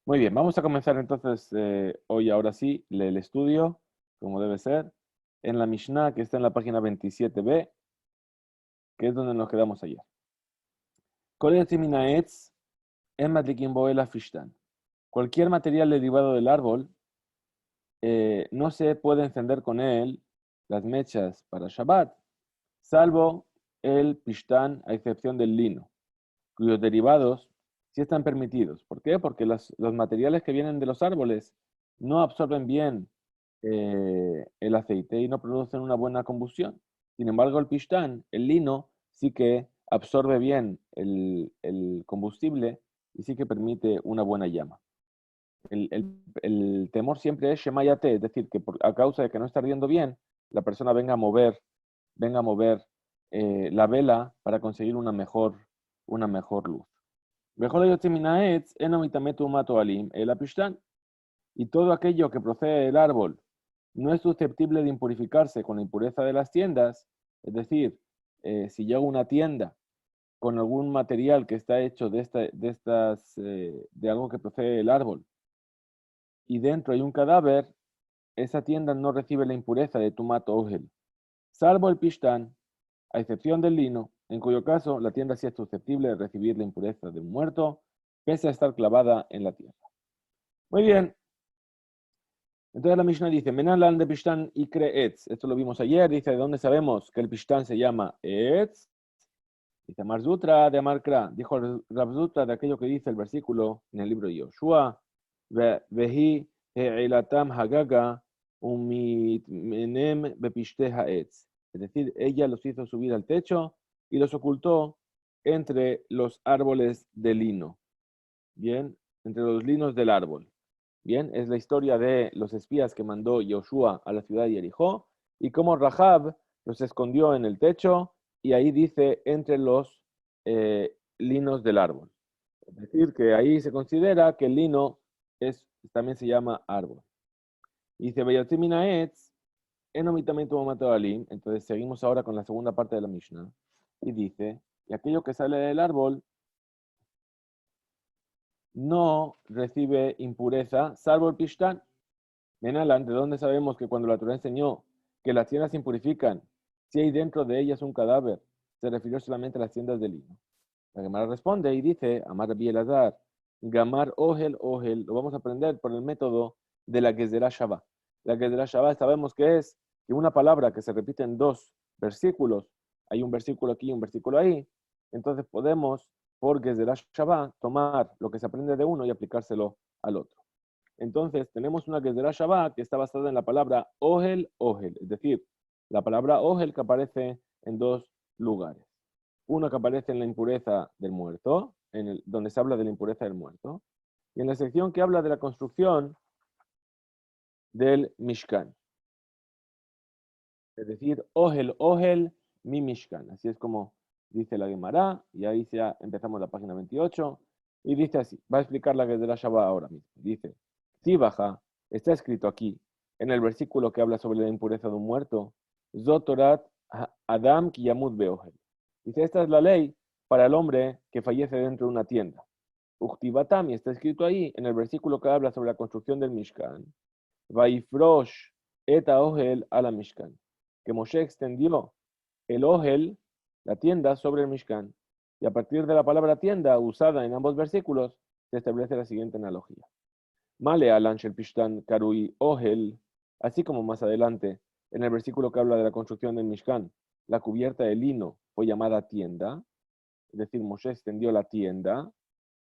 Muy bien, vamos a comenzar entonces hoy, ahora sí, el estudio, como debe ser, en la Mishnah que está en la página 27b, que es donde nos quedamos ayer. Cualquier material derivado del árbol no se puede encender con él las mechas para Shabbat, salvo el pishtán, a excepción del lino, cuyos derivados sí están permitidos. ¿Por qué? Porque los materiales que vienen de los árboles no absorben bien el aceite y no producen una buena combustión. Sin embargo, el pishtán, el lino, sí que absorbe bien el combustible y sí que permite una buena llama. El temor siempre es shemayate, es decir, que a causa de que no está ardiendo bien, la persona venga a mover la vela para conseguir una mejor luz. Mejor el apishtan. Y todo aquello que procede del árbol no es susceptible de impurificarse con la impureza de las tiendas, es decir, si llego a una tienda con algún material que está hecho de algo que procede del árbol y dentro hay un cadáver, esa tienda no recibe la impureza de tumat ogel, salvo el pishtán, a excepción del lino, en cuyo caso la tienda sí es susceptible de recibir la impureza de un muerto, pese a estar clavada en la tierra. Muy bien, entonces la Mishnah dice, Menalan de Pishtán y Etz. Esto lo vimos ayer, dice, ¿de dónde sabemos que el Pishtán se llama Etz? Dice, Marzutra de Amarkra, dijo Rabzutra de aquello que dice el versículo en el libro de Yoshua, Vehi He'ilatam Hagaga Menem Bepishte Ha'etz. Es decir, ella los hizo subir al techo y los ocultó entre los árboles de lino. Bien, entre los linos del árbol. Bien, es la historia de los espías que mandó Yoshua a la ciudad de Jericó y cómo Rahab los escondió en el techo y ahí dice entre los linos del árbol. Es decir, que ahí se considera que el lino también se llama árbol. Y dice, Beyatimina etz, enomitamente alim. Entonces seguimos ahora con la segunda parte de la Mishnah. Y dice, y aquello que sale del árbol no recibe impureza, salvo el pishtán. Menalan, ¿de dónde sabemos que cuando la Torah enseñó que las tiendas se impurifican, si hay dentro de ellas un cadáver, se refirió solamente a las tiendas de lino? La Gemara responde y dice, Amar Rabbi Elazar, Gamar Ohel, lo vamos a aprender por el método de la Gezerah Shavá. La Gezerah Shavá sabemos que es que una palabra que se repite en dos versículos, hay un versículo aquí y un versículo ahí, entonces podemos, por Gezerah Shavá, tomar lo que se aprende de uno y aplicárselo al otro. Entonces, tenemos una Gezerah Shavá que está basada en la palabra Ohel, es decir, la palabra Ohel que aparece en dos lugares. Uno que aparece en la impureza del muerto, donde se habla de la impureza del muerto, y en la sección que habla de la construcción del Mishkan. Es decir, Ohel, mi Mishkan. Así es como dice la Gemara, y ahí ya empezamos la página 28, y dice así, va a explicar la Gezerah Shavá ahora mismo. Dice, si baja, está escrito aquí, en el versículo que habla sobre la impureza de un muerto, Zotorat Adam Kiyamud Beohel. Dice, esta es la ley para el hombre que fallece dentro de una tienda. Uchtibatami está escrito ahí, en el versículo que habla sobre la construcción del Mishkan. Vaifrosh eta Ohel a la Mishkan. Que Moshe extendió el Ohel, la tienda, sobre el Mishkan. Y a partir de la palabra tienda, usada en ambos versículos, se establece la siguiente analogía. Male al Anshel Pishtan Karui Ohel, así como más adelante, en el versículo que habla de la construcción del Mishkan, la cubierta de lino fue llamada tienda, es decir, Moshe extendió la tienda.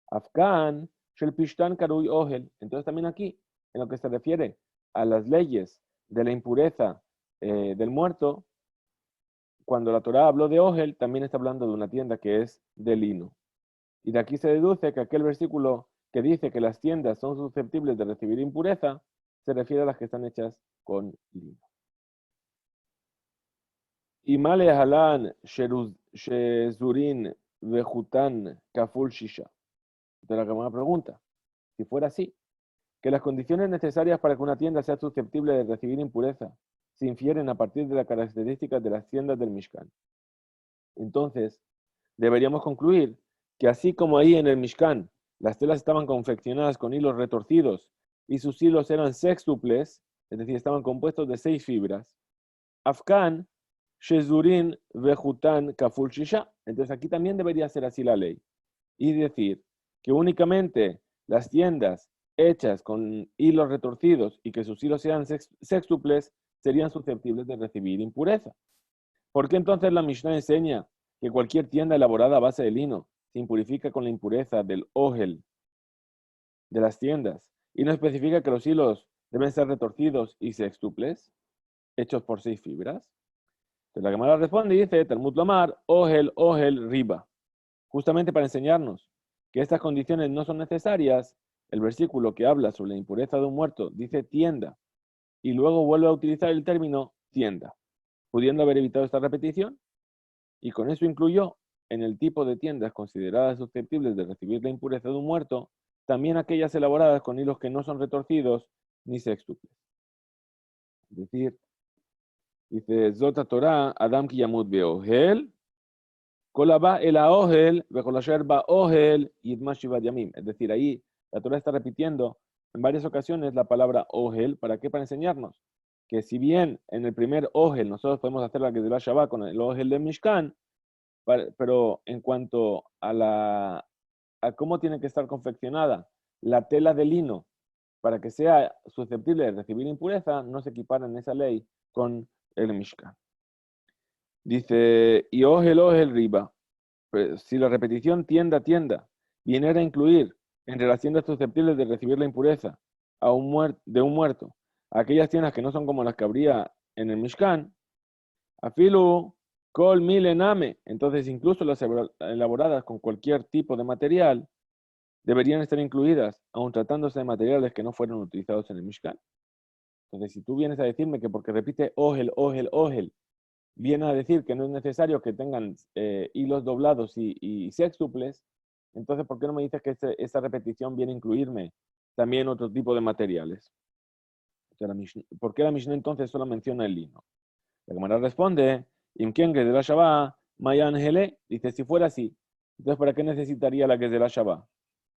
Afgan Shel Pishtan Karui Ohel. Entonces también aquí, en lo que se refiere a las leyes de la impureza del muerto, cuando la Torah habló de Ohel, también está hablando de una tienda que es de lino. Y de aquí se deduce que aquel versículo que dice que las tiendas son susceptibles de recibir impureza, se refiere a las que están hechas con lino. Y male halan shezurin vejutan kaful shisha. Entonces la pregunta, si fuera así, que las condiciones necesarias para que una tienda sea susceptible de recibir impureza se infieren a partir de las características de las tiendas del Mishkan. Entonces, deberíamos concluir que así como ahí en el Mishkan las telas estaban confeccionadas con hilos retorcidos y sus hilos eran sextuples, es decir, estaban compuestos de 6 fibras. Afkan, Shezurin, Vejutan, Kaful Shisha. Entonces aquí también debería ser así la ley. Y decir que únicamente las tiendas hechas con hilos retorcidos y que sus hilos sean sextuples serían susceptibles de recibir impureza. ¿Por qué entonces la Mishnah enseña que cualquier tienda elaborada a base de lino se impurifica con la impureza del ogel de las tiendas y no especifica que los hilos deben ser retorcidos y sextuples, hechos por 6 fibras? Entonces la Gemara responde y dice, Talmud Lomar, ogel, riba. Justamente para enseñarnos que estas condiciones no son necesarias, el versículo que habla sobre la impureza de un muerto dice tienda y luego vuelve a utilizar el término tienda, pudiendo haber evitado esta repetición, y con eso incluyó en el tipo de tiendas consideradas susceptibles de recibir la impureza de un muerto, también aquellas elaboradas con hilos que no son retorcidos ni sextuples. Es decir, dice Zota Torah, Adam ki yamut beohel, kolaba el aohel, bekolasher ba ohel, yidmashivad yamim. Es decir, ahí la Torah está repitiendo en varias ocasiones la palabra ohel. ¿Para qué? Para enseñarnos que si bien en el primer ohel nosotros podemos hacer la que de la Shabbat con el ohel de Mishkan, pero en cuanto a cómo tiene que estar confeccionada la tela de lino para que sea susceptible de recibir impureza, no se equipara en esa ley con el Mishkan. Dice, y ohel riba. Pues, si la repetición tienda viniera a incluir entre las tiendas susceptibles de recibir la impureza de un muerto, aquellas tiendas que no son como las que habría en el Mishkan, afilu kol milename, entonces incluso las elaboradas con cualquier tipo de material deberían estar incluidas, aun tratándose de materiales que no fueron utilizados en el Mishkan. Entonces, si tú vienes a decirme que porque repite ogel, viene a decir que no es necesario que tengan hilos doblados y sextuples, entonces, ¿por qué no me dices que esa repetición viene a incluirme también otro tipo de materiales? O sea, ¿por qué la Mishnah entonces solo menciona el lino? La Gemara responde, Imken de la Shabbat, Mayan Hele, dice, si fuera así, entonces ¿para qué necesitaría la que de la Shabbat?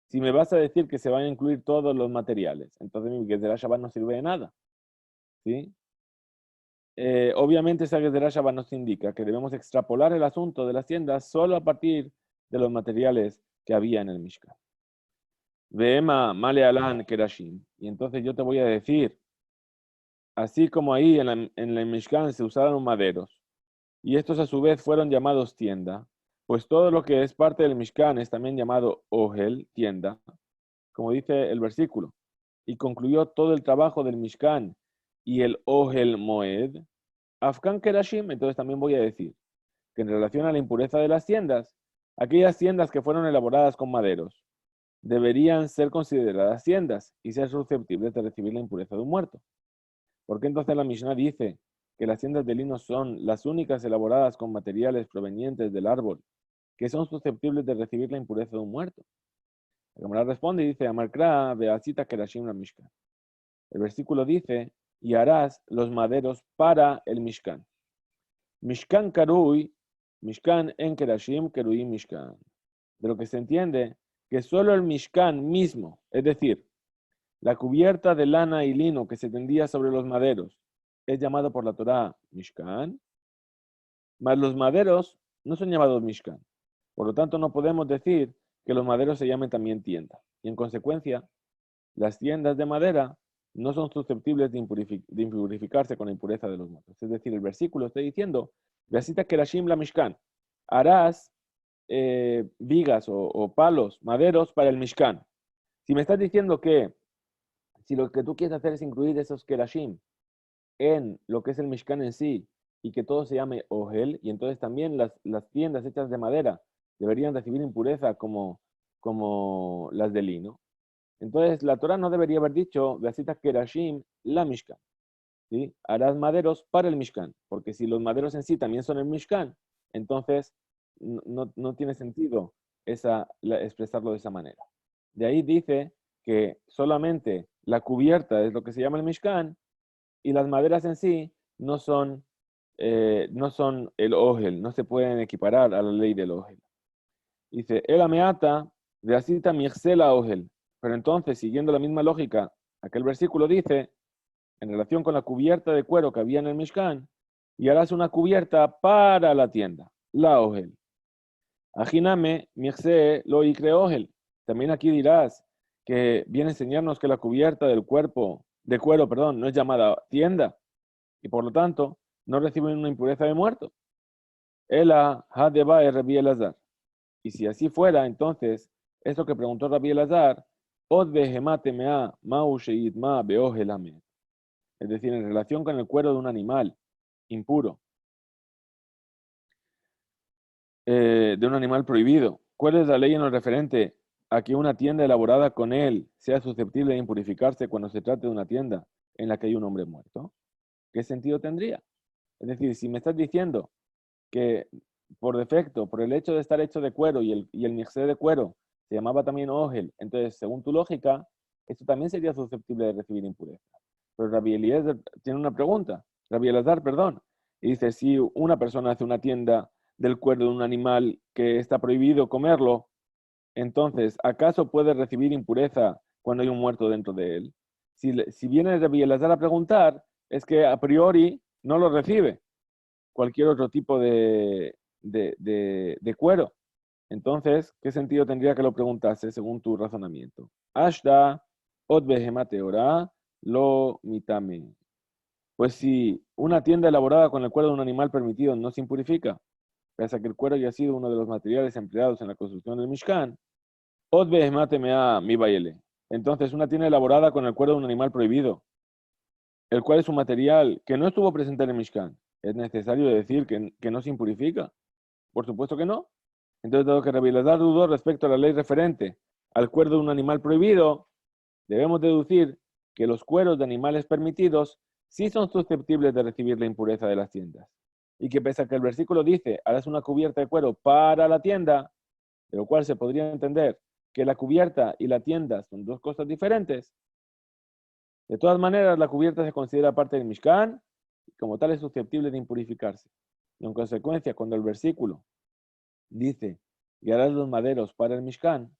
Si me vas a decir que se van a incluir todos los materiales, entonces mi Gezerah Shabbat no sirve de nada. ¿Sí? Obviamente esa Gezerah Shabbat nos indica que debemos extrapolar el asunto de las tiendas solo a partir de los materiales que había en el Mishkan. Veema Male Alan Kerashim. Y entonces yo te voy a decir, así como ahí en el Mishkan se usaron maderos, y estos a su vez fueron llamados tienda, pues todo lo que es parte del Mishkan es también llamado Ohel, tienda, como dice el versículo, y concluyó todo el trabajo del Mishkan y el Ohel Moed, Afkan Kerashim. Entonces también voy a decir que en relación a la impureza de las tiendas, aquellas tiendas que fueron elaboradas con maderos deberían ser consideradas tiendas y ser susceptibles de recibir la impureza de un muerto. ¿Por qué entonces la Mishnah dice que las tiendas de lino son las únicas elaboradas con materiales provenientes del árbol que son susceptibles de recibir la impureza de un muerto? La Gemara responde y dice, Amarkra beasita kerashim la Mishkan. El versículo dice, y harás los maderos para el Mishkan. Mishkan karui, Mishkan en kerashim, kerui Mishkan. De lo que se entiende que solo el Mishkan mismo, es decir, la cubierta de lana y lino que se tendía sobre los maderos, es llamado por la Torá Mishkan, mas los maderos no son llamados Mishkan. Por lo tanto, no podemos decir que los maderos se llamen también tienda. Y en consecuencia, las tiendas de madera no son susceptibles de impurificarse con la impureza de los muertos. Es decir, el versículo está diciendo, Veasita kerashim la Mishkan, harás vigas o palos, maderos para el Mishkan. Si me estás diciendo que si lo que tú quieres hacer es incluir esos kerashim en lo que es el Mishkan en sí y que todo se llame Ohel, y entonces también las tiendas hechas de madera deberían recibir impureza como las de lino. Entonces la Torah no debería haber dicho, Veasita kerashim la Mishkan. ¿Sí? Harás maderos para el Mishkan, porque si los maderos en sí también son el Mishkan, entonces no tiene sentido expresarlo de esa manera. De ahí dice que solamente la cubierta es lo que se llama el Mishkan y las maderas en sí no son el Ohel, no se pueden equiparar a la ley del Ohel. Dice, el ameata De así también la ogel. Pero entonces, siguiendo la misma lógica, aquel versículo dice, en relación con la cubierta de cuero que había en el Mishkan, y harás una cubierta para la tienda, la ogel. Ajiname, mirse lo icre ogel. También aquí dirás que viene a enseñarnos que la cubierta del cuerpo, de cuero, perdón, no es llamada tienda, y por lo tanto no reciben una impureza de muerto. Ela hadeba Rabbi Elazar. Y si así fuera, entonces, eso que preguntó Rabbi Elazar, od behemate mea mau sheit ma beohel hamet. Es decir, en relación con el cuero de un animal impuro, de un animal prohibido. ¿Cuál es la ley en lo referente a que una tienda elaborada con él sea susceptible de impurificarse cuando se trate de una tienda en la que hay un hombre muerto? ¿Qué sentido tendría? Es decir, si me estás diciendo que por defecto, por el hecho de estar hecho de cuero y el mixé de cuero se llamaba también ogel, entonces, según tu lógica, esto también sería susceptible de recibir impureza. Pero Rabbi Eliezer tiene una pregunta, Rabbi Elazar, perdón, y dice, si una persona hace una tienda del cuero de un animal que está prohibido comerlo, entonces, ¿acaso puede recibir impureza cuando hay un muerto dentro de él? Si viene Rabbi Elazar a preguntar, es que a priori no lo recibe cualquier otro tipo de cuero. Entonces, ¿qué sentido tendría que lo preguntase según tu razonamiento? Ashta, od behemate ora, lo mitame. Pues si una tienda elaborada con el cuero de un animal permitido no se impurifica, pese a que el cuero haya sido uno de los materiales empleados en la construcción del Mishkan, od behemate mea mi baile. Entonces, una tienda elaborada con el cuero de un animal prohibido, el cual es un material que no estuvo presente en el Mishkan, ¿es necesario decir que no se impurifica? Por supuesto que no. Entonces, dado que Rabbi Elazar dudó respecto a la ley referente al cuero de un animal prohibido, debemos deducir que los cueros de animales permitidos sí son susceptibles de recibir la impureza de las tiendas. Y que pese a que el versículo dice, harás una cubierta de cuero para la tienda, de lo cual se podría entender que la cubierta y la tienda son dos cosas diferentes, de todas maneras la cubierta se considera parte del Mishkan y como tal es susceptible de impurificarse. Y en consecuencia, cuando el versículo dice, y harás los maderos para el Mishkan,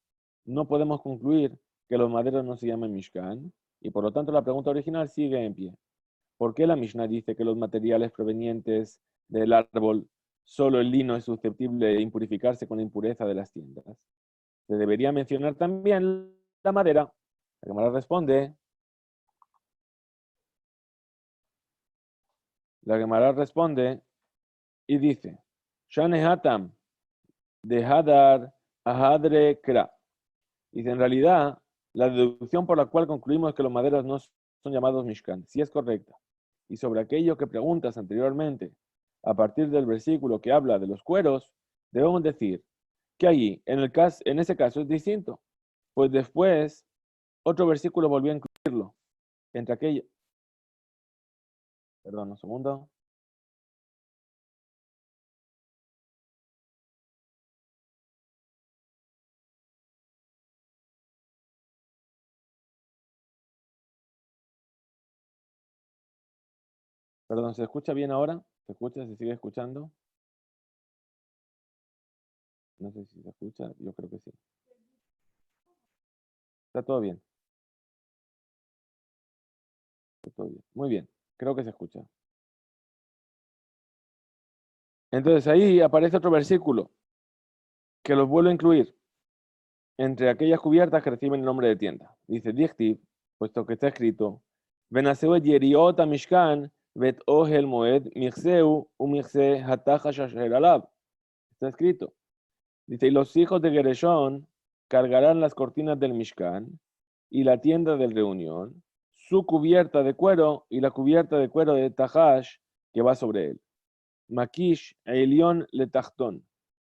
no podemos concluir que los maderos no se llaman Mishkan, y por lo tanto la pregunta original sigue en pie. ¿Por qué la Mishnah dice que los materiales provenientes del árbol, solo el lino es susceptible de impurificarse con la impureza de las tiendas? Se debería mencionar también la madera. La Gemara responde, y dice, Shane Hatam de Hadar Ahadre Kra. Dice, en realidad, la deducción por la cual concluimos que los maderos no son llamados Mishkan, sí es correcta. Y sobre aquello que preguntas anteriormente, a partir del versículo que habla de los cueros, debemos decir que allí, en ese caso es distinto. Pues después, otro versículo volvió a incluirlo. Entre aquello. Perdón, un segundo. Perdón, ¿se escucha bien ahora? ¿Se escucha? ¿Se sigue escuchando? No sé si se escucha, yo creo que sí. Está todo bien, está todo bien. Muy bien, creo que se escucha. Entonces ahí aparece otro versículo que los vuelve a incluir entre aquellas cubiertas que reciben el nombre de tienda. Dice, Dichtiv, puesto que está escrito, Venaseu et yeriot mishkan vet ohel moed michseu umichse hatacha shasher alab. Está escrito. Dice, y los hijos de Gereshón cargarán las cortinas del Mishkan y la tienda de reunión, su cubierta de cuero y la cubierta de cuero de Tahash que va sobre él. Makish Elión le Tachtón.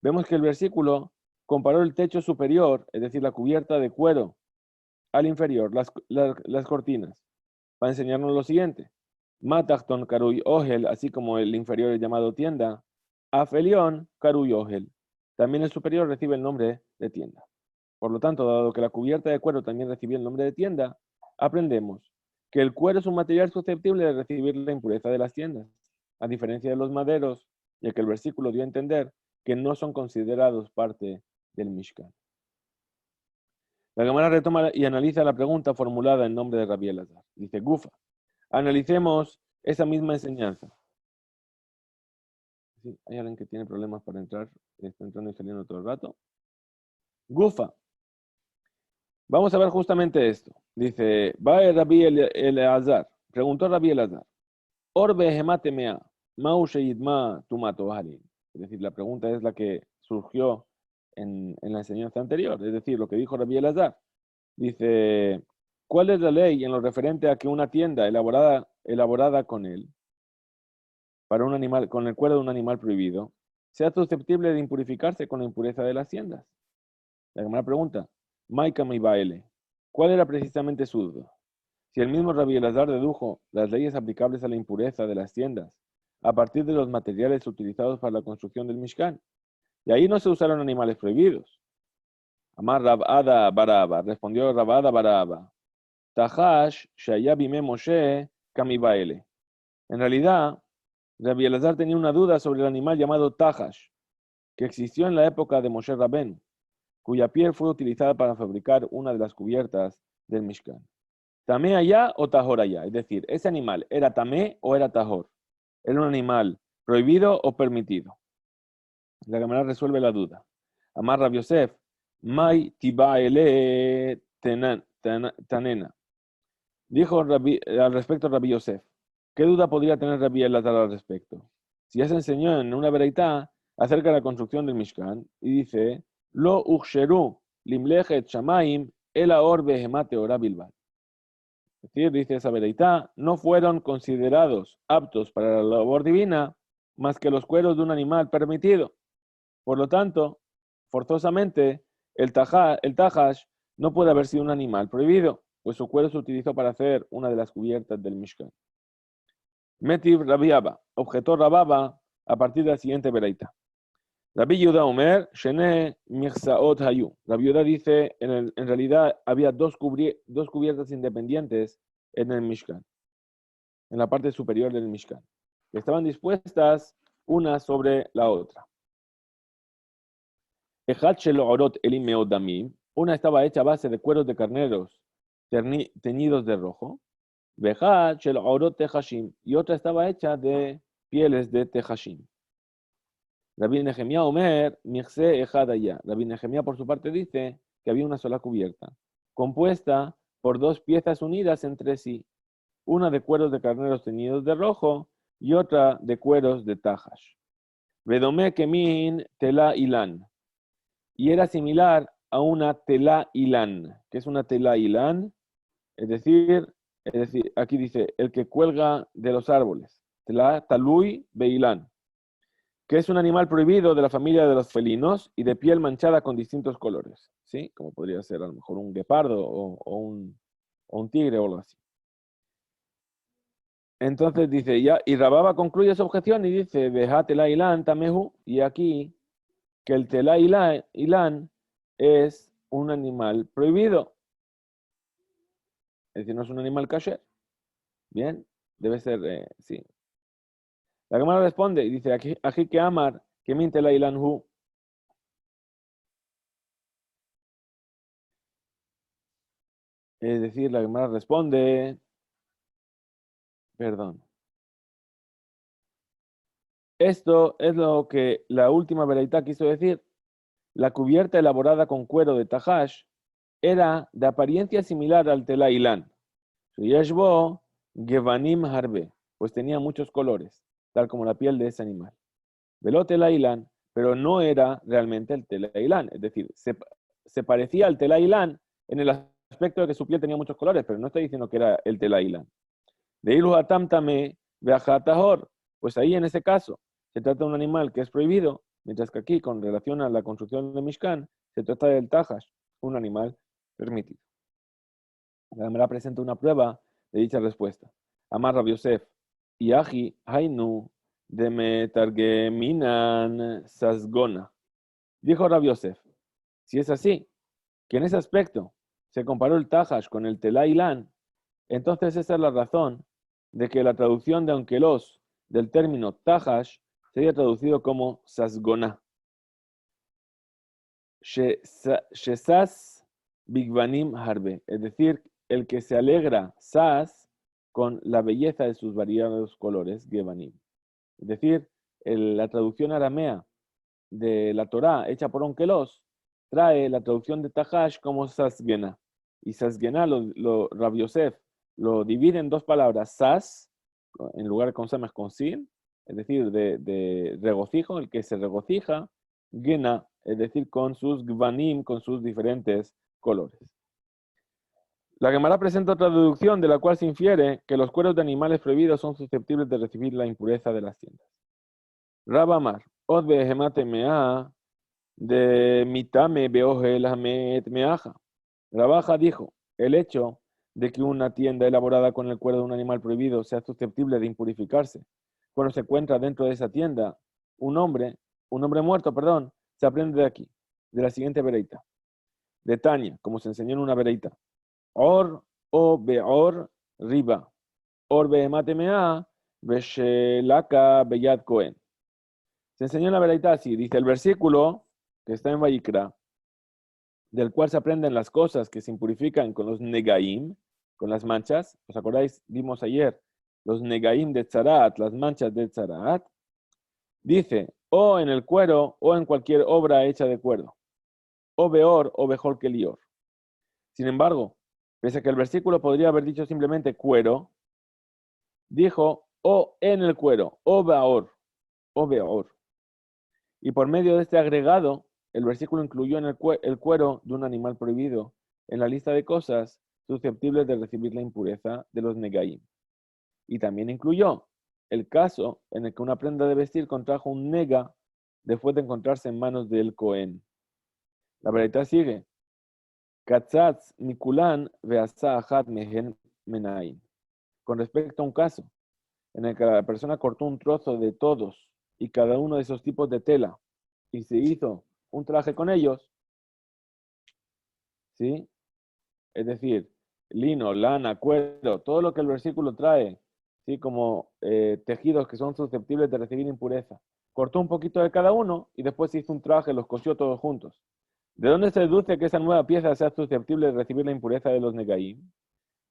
Vemos que el versículo comparó el techo superior, es decir, la cubierta de cuero, al inferior, las cortinas, para enseñarnos lo siguiente. Matachton Karuy Ohel, así como el inferior es llamado tienda, Afelión Karuy Ohel. También el superior recibe el nombre de tienda. Por lo tanto, dado que la cubierta de cuero también recibió el nombre de tienda, aprendemos que el cuero es un material susceptible de recibir la impureza de las tiendas, a diferencia de los maderos, ya que el versículo dio a entender que no son considerados parte del Mishkan. La Gemara retoma y analiza la pregunta formulada en nombre de Rabbi Elazar. Dice, Gufa, analicemos esa misma enseñanza. Sí, hay alguien que tiene problemas para entrar, está entrando y saliendo todo el rato. Gufa, vamos a ver justamente esto. Dice, va Rabbi Elazar, preguntó Rabbi Elazar, Orbe gematemea, mau sheyidma tumato halin. Es decir, la pregunta es la que surgió en la enseñanza anterior, es decir, lo que dijo Rabbi Elazar. Dice, ¿cuál es la ley en lo referente a que una tienda elaborada con él, para un animal, con el cuero de un animal prohibido, sea susceptible de impurificarse con la impureza de las tiendas? La primera pregunta, Maika mi baile, ¿cuál era precisamente su duda? Si el mismo Rabbi Elazar dedujo las leyes aplicables a la impureza de las tiendas a partir de los materiales utilizados para la construcción del Mishkan, y ahí no se usaron animales prohibidos. Amar Rabada Baraba, respondió Rabada Baraba, Tahash Shayabime Moshe Kamibaele. En realidad, Rabbi Elazar tenía una duda sobre el animal llamado Tahash, que existió en la época de Moshe Rabén, cuya piel fue utilizada para fabricar una de las cubiertas del Mishkan. ¿Tamé allá o tajor allá? Es decir, ¿ese animal era tamé o era tajor? ¿Era un animal prohibido o permitido? La Gemara resuelve la duda. Amar Rabbi Yosef, Mai tibaele tanena. Dijo al respecto Rabbi Yosef, ¿qué duda podría tener Rabbi Elazar al respecto? Si ya se enseñó en una vereitá acerca de la construcción del Mishkan, y dice, Lo uksheru limlechet shamaim el ahor behemate ora bilbal. Es decir, dice esa vereitá, no fueron considerados aptos para la labor divina más que los cueros de un animal permitido. Por lo tanto, forzosamente, el tajash no puede haber sido un animal prohibido, pues su cuero se utilizó para hacer una de las cubiertas del Mishkan. Metiv Rabiaba, objetó Rababa a partir de la siguiente vereita. Rabbi Yehuda Omer, Shene Mirsaot Hayu. Rabbi Yehuda dice, en realidad había dos cubiertas independientes en el Mishkan, en la parte superior del Mishkan, que estaban dispuestas una sobre la otra. Una estaba hecha a base de cueros de carneros teñidos de rojo, y otra estaba hecha de pieles de tejashim. Rabbi Nehemia Omer, Mirse Ejadaya. Rabbi Nehemia por su parte dice que había una sola cubierta, compuesta por dos piezas unidas entre sí, una de cueros de carneros teñidos de rojo y otra de cueros de tajash. Vedome kemin tela ilan. Y era similar a una tela ilan. ¿Qué es una tela ilan? Es decir, aquí dice, el que cuelga de los árboles. Tela talui beilán, que es un animal prohibido de la familia de los felinos y de piel manchada con distintos colores, ¿sí? Como podría ser a lo mejor un guepardo o un tigre o algo así. Entonces dice, ya, y Rababa concluye su objeción y dice, Veja tela ilán tamehu, y aquí que el tela ilán es un animal prohibido. Es decir, no es un animal kasher. Bien, debe ser, sí. La Gemara responde y dice, aquí que amar, que min tela ilán hu. Es decir, la Gemara responde, perdón. Esto es lo que la última veraitá quiso decir. La cubierta elaborada con cuero de tajash era de apariencia similar al tela ilán. Yeshbo gevanim harbe, pues tenía muchos colores, tal como la piel de ese animal. Veló tela ilán, pero no era realmente el tela ilán. Es decir, se parecía al tela ilán en el aspecto de que su piel tenía muchos colores, pero no está diciendo que era el tela ilán. De ilu atamtame veajatahor, pues ahí en ese caso se trata de un animal que es prohibido, mientras que aquí, con relación a la construcción de Mishkan, se trata del tajash, un animal permitido. La Gemara presenta una prueba de dicha respuesta. Amar Rabbi Yosef, Yahi Hainu de Metargeminan Sasgona. Dijo Rabbi Yosef, si es así, que en ese aspecto se comparó el tajash con el telailán, entonces esa es la razón de que la traducción de Onkelos del término tajash sería traducido como sasgona. Shesas Bigvanim harbe, es decir, el que se alegra, sas, con la belleza de sus variados colores, gevanim. Es decir, la traducción aramea de la Torá hecha por Onkelos trae la traducción de Tahash como sasgena. Y sasgena, Rav Yosef lo divide en dos palabras, sas, en lugar con samas con sin, es decir, de regocijo, el que se regocija, gena, es decir, con sus gvanim, con sus diferentes colores. La Gemara presenta otra deducción de la cual se infiere que los cueros de animales prohibidos son susceptibles de recibir la impureza de las tiendas. Rab Amar, od behemate mea, de mitame beohel hamet meaja. Rabaja dijo, el hecho de que una tienda elaborada con el cuero de un animal prohibido sea susceptible de impurificarse cuando se encuentra dentro de esa tienda un hombre muerto, perdón, se aprende de aquí, de la siguiente vereita. De Tania, como se enseñó en una vereita. Or o beor riba. Or behemate mea beshelaka beyad kohen. Se enseñó en la vereita así, dice el versículo que está en Vayikra, del cual se aprenden las cosas que se impurifican con los negaim, con las manchas. ¿Os acordáis? Vimos ayer los negaim de Tzarat, las manchas de Tzarat. Dice, o en el cuero o en cualquier obra hecha de cuero. O beor o bejor que lior. Sin embargo, pese a que el versículo podría haber dicho simplemente cuero, dijo o en el cuero, o beor, o beor. Y por medio de este agregado, el versículo incluyó en el cuero de un animal prohibido en la lista de cosas susceptibles de recibir la impureza de los negaim. Y también incluyó el caso en el que una prenda de vestir contrajo un nega después de encontrarse en manos del Cohen. La verdad sigue. Katzatz mikulan veasa achat mehen menaim. Con respecto a un caso en el que la persona cortó un trozo de todos y cada uno de esos tipos de tela y se hizo un traje con ellos, ¿sí? Es decir, lino, lana, cuero, todo lo que el versículo trae, ¿sí? Como tejidos que son susceptibles de recibir impureza. Cortó un poquito de cada uno y después hizo un traje, los cosió todos juntos. ¿De dónde se deduce que esa nueva pieza sea susceptible de recibir la impureza de los negaim?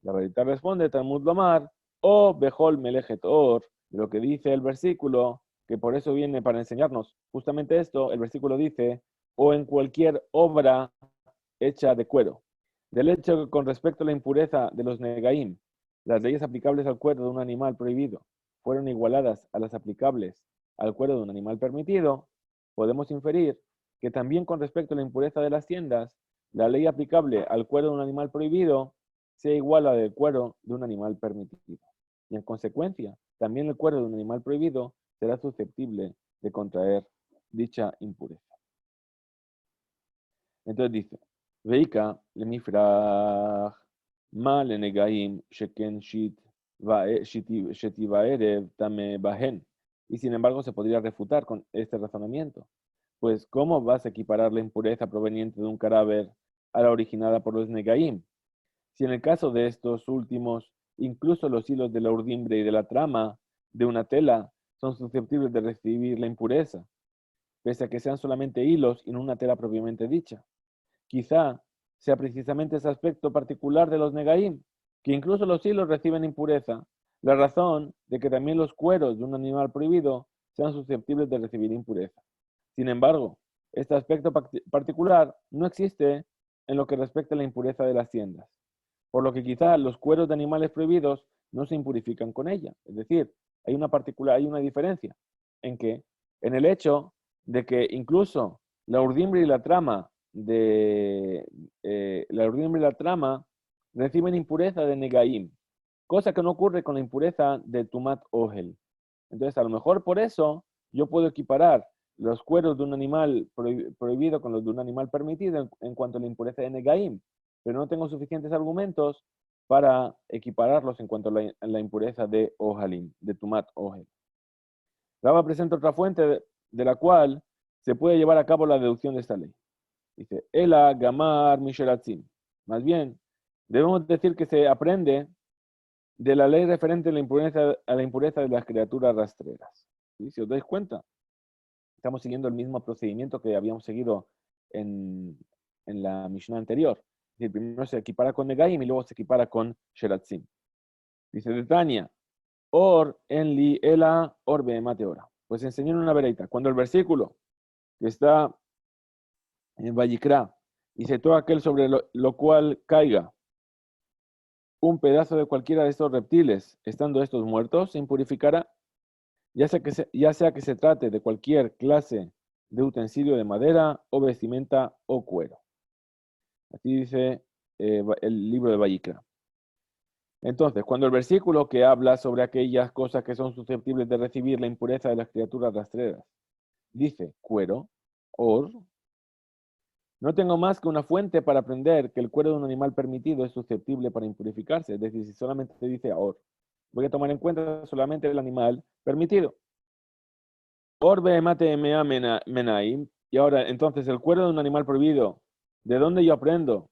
La verdad responde Talmud Lomar, o Bejol Melejet Or, de lo que dice el versículo, que por eso viene para enseñarnos justamente esto. El versículo dice, o en cualquier obra hecha de cuero. Del hecho que con respecto a la impureza de los negaim, las leyes aplicables al cuero de un animal prohibido fueron igualadas a las aplicables al cuero de un animal permitido, podemos inferir que también con respecto a la impureza de las tiendas, la ley aplicable al cuero de un animal prohibido sea igual a la del cuero de un animal permitido. Y en consecuencia, también el cuero de un animal prohibido será susceptible de contraer dicha impureza. Entonces dice, Veika lemifrach ma lenegaim sheken shetivaerev tame bahen. Y sin embargo se podría refutar con este razonamiento. Pues, ¿cómo vas a equiparar la impureza proveniente de un cadáver a la originada por los negaim? Si en el caso de estos últimos, incluso los hilos de la urdimbre y de la trama de una tela son susceptibles de recibir la impureza, pese a que sean solamente hilos y no una tela propiamente dicha. Quizá sea precisamente ese aspecto particular de los negaim, que incluso los hilos reciben impureza, la razón de que también los cueros de un animal prohibido sean susceptibles de recibir impureza. Sin embargo, este aspecto particular no existe en lo que respecta a la impureza de las tiendas, por lo que quizá los cueros de animales prohibidos no se impurifican con ella. Es decir, hay una diferencia en el hecho de que incluso la urdimbre y la trama reciben impureza de negaim, cosa que no ocurre con la impureza de tumat ohel. Entonces, a lo mejor por eso yo puedo equiparar los cueros de un animal prohibido con los de un animal permitido en cuanto a la impureza de negaim, pero no tengo suficientes argumentos para equipararlos en cuanto a la impureza de ohalim, de tumat ohel. Raba presenta otra fuente de la cual se puede llevar a cabo la deducción de esta ley. Dice, Ela Gamar Mishelatzim. Más bien, debemos decir que se aprende de la ley referente a la impureza de las criaturas rastreras. ¿Sí? Si os dais cuenta, estamos siguiendo el mismo procedimiento que habíamos seguido en la Mishnah anterior. decir, primero se equipara con Negaim y luego se equipara con Sheratzim. Dice de Tania, Or en li ela or behemate ora. Pues enseñó en una vereita. Cuando el versículo que está en Vayikra dice todo aquel sobre lo cual caiga un pedazo de cualquiera de estos reptiles, estando estos muertos, se impurificará, ya sea que se trate de cualquier clase de utensilio de madera o vestimenta o cuero. Así dice el libro de Vayikra. Entonces, cuando el versículo que habla sobre aquellas cosas que son susceptibles de recibir la impureza de las criaturas rastreras, dice cuero, or, no tengo más que una fuente para aprender que el cuero de un animal permitido es susceptible para impurificarse. Es decir, si solamente dice or, voy a tomar en cuenta solamente el animal permitido. Or behemate mea menaim. Y ahora, entonces, el cuero de un animal prohibido, ¿de dónde yo aprendo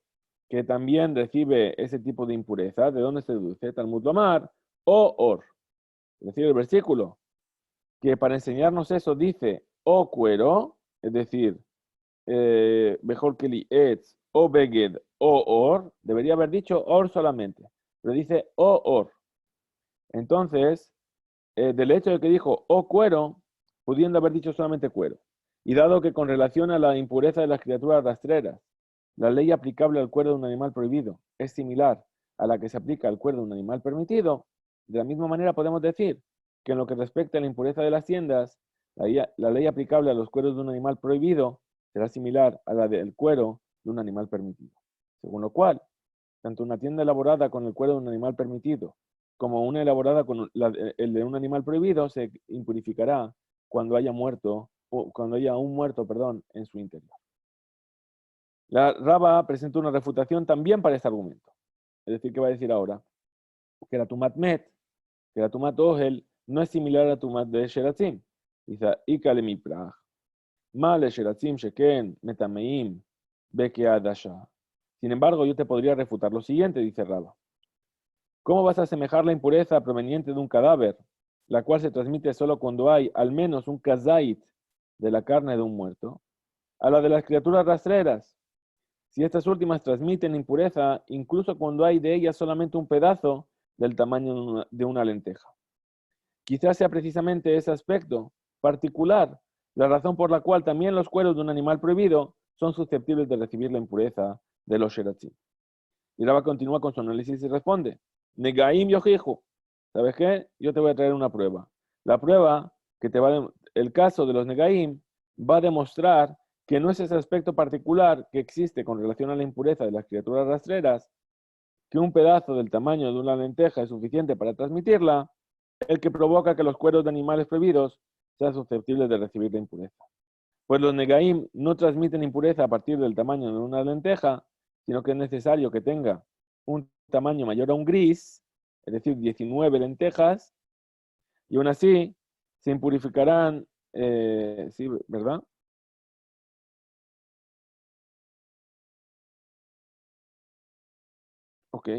que también recibe ese tipo de impureza? ¿De dónde se deduce? Talmud Lomar o or. Es decir, el versículo que para enseñarnos eso dice o cuero, es decir, mejor que li etz o beged o or, debería haber dicho or solamente, pero dice o or. Entonces, del hecho de que dijo o cuero, pudiendo haber dicho solamente cuero, y dado que con relación a la impureza de las criaturas rastreras, la ley aplicable al cuero de un animal prohibido es similar a la que se aplica al cuero de un animal permitido, de la misma manera podemos decir que en lo que respecta a la impureza de las tiendas, la ley aplicable a los cueros de un animal prohibido será similar a la del cuero de un animal permitido. Según lo cual, tanto una tienda elaborada con el cuero de un animal permitido como una elaborada con el de un animal prohibido se impurificará cuando haya muerto, o cuando haya un muerto, perdón, en su interior. La Raba presenta una refutación también para este argumento. Es decir, ¿qué va a decir ahora? Que la Tumat Met, que la Tumat Ohel, no es similar a la Tumat de Sheratzim. Dice, Ikale mi prach. Male Sheratzim Sheken Metameim Bekeadasha. Sin embargo, yo te podría refutar lo siguiente, dice Raba. ¿Cómo vas a asemejar la impureza proveniente de un cadáver, la cual se transmite solo cuando hay al menos un kazait de la carne de un muerto, a la de las criaturas rastreras? Si estas últimas transmiten impureza, incluso cuando hay de ellas solamente un pedazo del tamaño de una lenteja. Quizás sea precisamente ese aspecto particular la razón por la cual también los cueros de un animal prohibido son susceptibles de recibir la impureza de los sheratzim. Y Raba continúa con su análisis y responde, Negaim yojihu. ¿Sabes qué? Yo te voy a traer una prueba. La prueba que el caso de los Negaim va a demostrar que no es ese aspecto particular que existe con relación a la impureza de las criaturas rastreras, que un pedazo del tamaño de una lenteja es suficiente para transmitirla, el que provoca que los cueros de animales prohibidos sean susceptibles de recibir la impureza. Pues los Negaim no transmiten impureza a partir del tamaño de una lenteja, sino que es necesario que tenga un tamaño mayor a un gris, es decir, 19 lentejas, y aún así se impurificarán, sí, ¿verdad? Ok.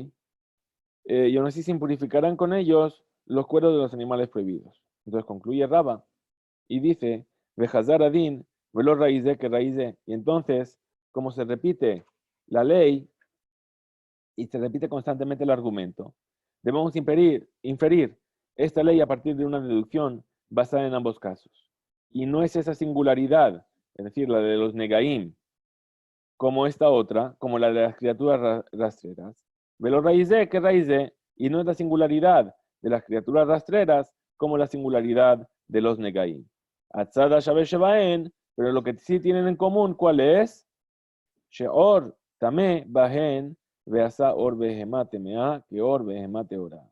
Y aún así se impurificarán con ellos los cueros de los animales prohibidos. Entonces concluye Raba y dice, Vejazar adin, velo raíz que raíz. Y entonces, como se repite la ley y se repite constantemente el argumento, debemos inferir esta ley a partir de una deducción basada en ambos casos. Y no es esa singularidad, es decir, la de los negaim, como esta otra, como la de las criaturas rastreras. Velo raíz que raíz, y no es la singularidad de las criaturas rastreras como la singularidad de los negaim. Atzada shabe shebaen, pero lo que sí tienen en común, ¿cuál es? Sheor tamé bahen veasa or behemate mea que or behemate ora.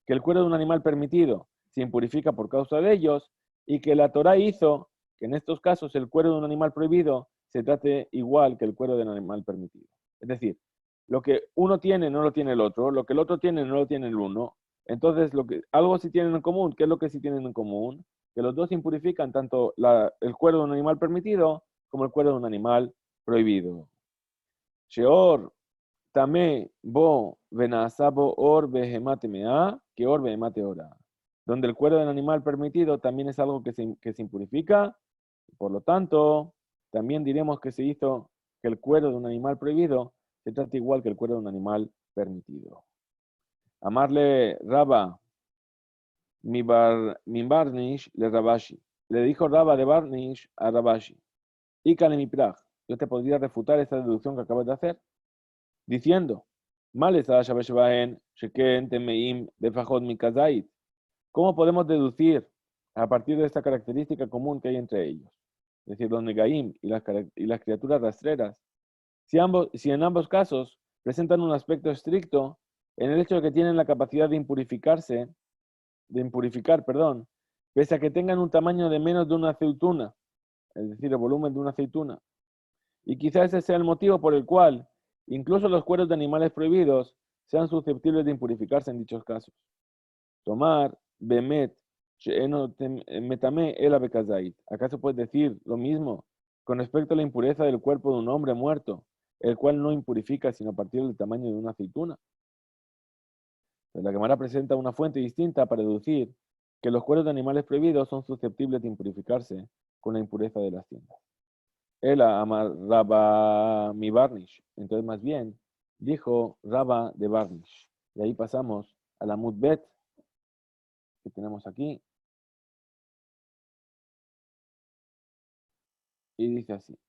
Que el cuero de un animal permitido se impurifica por causa de ellos y que la Torah hizo que en estos casos el cuero de un animal prohibido se trate igual que el cuero de un animal permitido. Es decir, lo que uno tiene no lo tiene el otro, lo que el otro tiene no lo tiene el uno. Entonces, algo sí tienen en común. ¿Qué es lo que sí tienen en común? Que los dos impurifican tanto el cuero de un animal permitido como el cuero de un animal prohibido. Sheor tamé bo venasabo or behemate mea que or behemate ora. Donde el cuero del animal permitido también es algo que se impurifica. Por lo tanto, también diremos que se hizo que el cuero de un animal prohibido se trata igual que el cuero de un animal permitido. Amarle Raba mi Barnish le Rabashi. Le dijo Raba de Barnish a Rabashi. Ícale mi praj. Yo te podría refutar esta deducción que acabas de hacer, diciendo, Malesa Shabashbahen, Sheken, Temeim, Befajot Mikazait. ¿Cómo podemos deducir a partir de esta característica común que hay entre ellos? Es decir, los Negaim y las criaturas rastreras. Si en ambos casos presentan un aspecto estricto en el hecho de que tienen la capacidad de impurificar, pese a que tengan un tamaño de menos de una aceituna, es decir, el volumen de una aceituna. Y quizás ese sea el motivo por el cual incluso los cueros de animales prohibidos sean susceptibles de impurificarse en dichos casos. Tomar, bemet, metame el abekazait. ¿Acaso puedes decir lo mismo con respecto a la impureza del cuerpo de un hombre muerto, el cual no impurifica sino a partir del tamaño de una aceituna? La Gemara presenta una fuente distinta para deducir que los cueros de animales prohibidos son susceptibles de impurificarse con la impureza de las tiendas. Él amar Raba mi Barnish. Entonces, más bien, dijo Raba de Barnish. Y ahí pasamos a la Mudbet que tenemos aquí. Y dice así.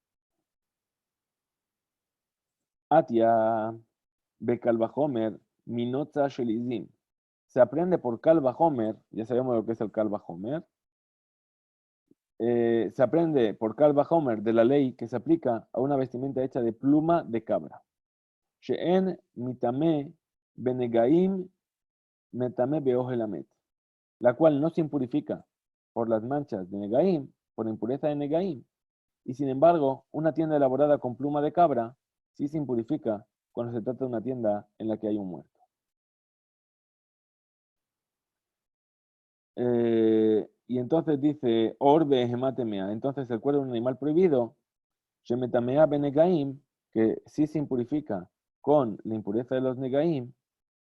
Atia Bekalbahomer Minotza Shelizim. Se aprende por Kalbahomer, ya sabemos lo que es el Kalbahomer. Se aprende por Kalbahomer de la ley que se aplica a una vestimenta hecha de pluma de cabra. She'en mitame benegaim metame beojelamet, la cual no se impurifica por las manchas de negaim, por impureza de negaim. Y sin embargo, una tienda elaborada con pluma de cabra sí se impurifica cuando se trata de una tienda en la que hay un muerto. Y entonces dice, orbe gematemea, entonces el cuero de un animal prohibido, shemetamea benegaim, que sí se impurifica con la impureza de los negaim,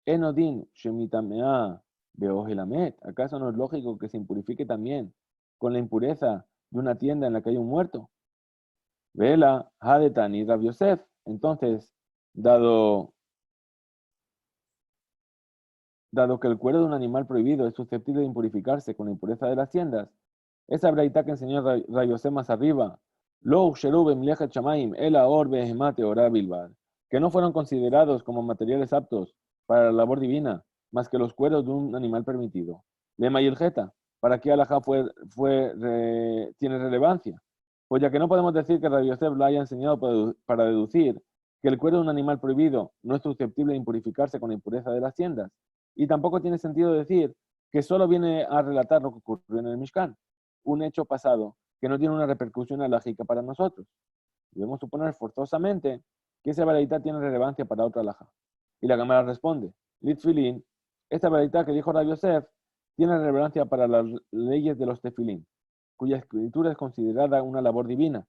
enodin shemitamea beojelamet, ¿acaso no es lógico que se impurifique también con la impureza de una tienda en la que hay un muerto? Vela, Hadetan y Rav Yosef, entonces, dado que el cuero de un animal prohibido es susceptible de impurificarse con la impureza de las tiendas, esa braita que enseñó Rav Yosef más arriba, Lo Sherub Mlechet Shamaim, Ela Orbe Hemate Ora Bilbad, que no fueron considerados como materiales aptos para la labor divina, más que los cueros de un animal permitido. Lema y el Jeta, ¿para qué alajá tiene relevancia? Pues ya que no podemos decir que Rav Yosef lo haya enseñado para deducir que el cuero de un animal prohibido no es susceptible de impurificarse con la impureza de las tiendas, y tampoco tiene sentido decir que solo viene a relatar lo que ocurrió en el Mishkan, un hecho pasado que no tiene una repercusión alágica para nosotros. Debemos suponer forzosamente que esa variedad tiene relevancia para otra alhaja. Y la Gemara responde, Litfilin, esta variedad que dijo Rav Yosef tiene relevancia para las leyes de los tefilín, cuya escritura es considerada una labor divina,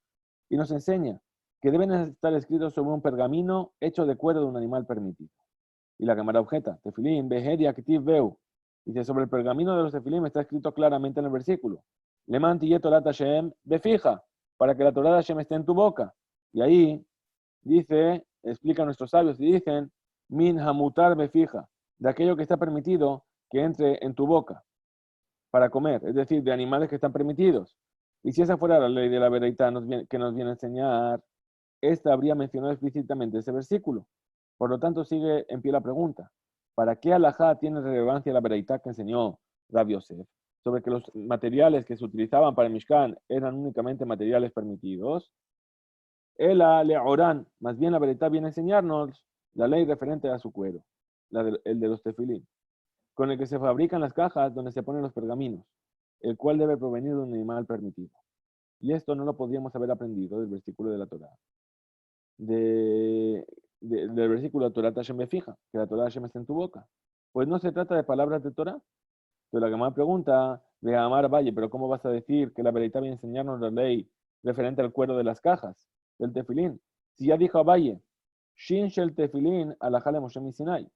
y nos enseña que deben estar escritos sobre un pergamino hecho de cuero de un animal permitido. Y la Gemara objeta, tefilín, behedia, activ, veu. Dice, sobre el pergamino de los tefilín está escrito claramente en el versículo, Leman tiye Torat Hashem befija, para que la Torah de Hashem esté en tu boca. Y ahí dice, explica nuestros sabios y dicen, min hamutar befija, de aquello que está permitido que entre en tu boca para comer, es decir, de animales que están permitidos. Y si esa fuera la ley de la veredad que nos viene a enseñar, esta habría mencionado explícitamente ese versículo. Por lo tanto, sigue en pie la pregunta. ¿Para qué alajá tiene relevancia la veredad que enseñó Rav Yosef sobre que los materiales que se utilizaban para el Mishkan eran únicamente materiales permitidos? Ela leorán, más bien la veredad viene a enseñarnos la ley referente a su cuero, el de los tefilín, con el que se fabrican las cajas donde se ponen los pergaminos, el cual debe provenir de un animal permitido. Y esto no lo podríamos haber aprendido del versículo de la Torá. Del versículo de Torah Hashem me fija, que la Torah Hashem está en tu boca. Pues no se trata de palabras de Torah. Entonces la Gemara pregunta, de Amar Valle, pero ¿cómo vas a decir que la veredad viene a enseñarnos la ley referente al cuero de las cajas, del tefilín? Si ya dijo a Valle, Shin shel tefilín alajale Moshe Sinai.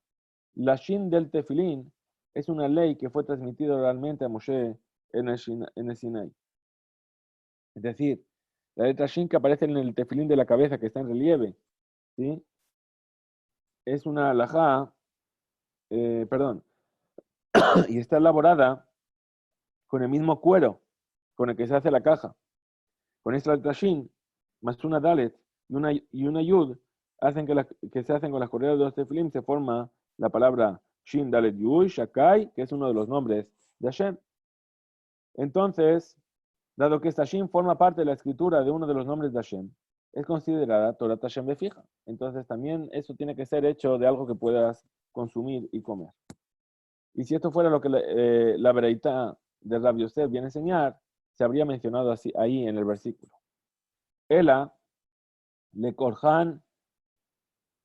La Shin del tefilín es una ley que fue transmitida oralmente a Moshe en el Sinai. Es decir, la letra Shin que aparece en el tefilín de la cabeza, que está en relieve, ¿sí? es una alajá, perdón, y está elaborada con el mismo cuero con el que se hace la caja. Con esta tashin, más una dalet y una yud, hacen que se hacen con las correas de los tefilim, se forma la palabra shin dalet yud, shakai, que es uno de los nombres de Hashem. Entonces, dado que esta shin forma parte de la escritura de uno de los nombres de Hashem, es considerada Torah Hashem de fija. Entonces, también eso tiene que ser hecho de algo que puedas consumir y comer. Y si esto fuera lo que la Bereitá de Rabbi Yosef viene a enseñar, se habría mencionado así ahí en el versículo. Ela le korhan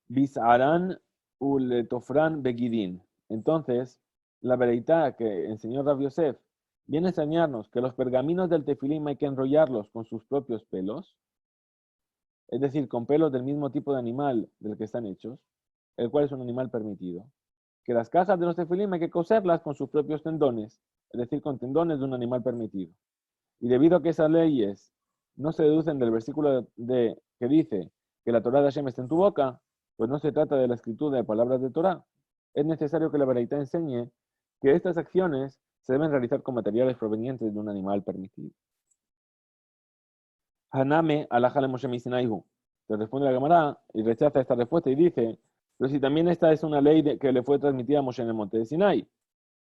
bis'aran u le tofran begidin. Entonces, la Bereitá que enseñó Rabbi Yosef viene a enseñarnos que los pergaminos del tefilim hay que enrollarlos con sus propios pelos, es decir, con pelos del mismo tipo de animal del que están hechos, el cual es un animal permitido. Que las cajas de los tefilim hay que coserlas con sus propios tendones, es decir, con tendones de un animal permitido. Y debido a que esas leyes no se deducen del versículo que dice que la Torah de Hashem está en tu boca, pues no se trata de la escritura de palabras de Torah. Es necesario que la Baraita enseñe que estas acciones se deben realizar con materiales provenientes de un animal permitido. Haname alajale Moshe Misinaihu. Se responde la Gemara y rechaza esta respuesta y dice, pero si también esta es una ley que le fue transmitida a Moshe en el monte de Sinai,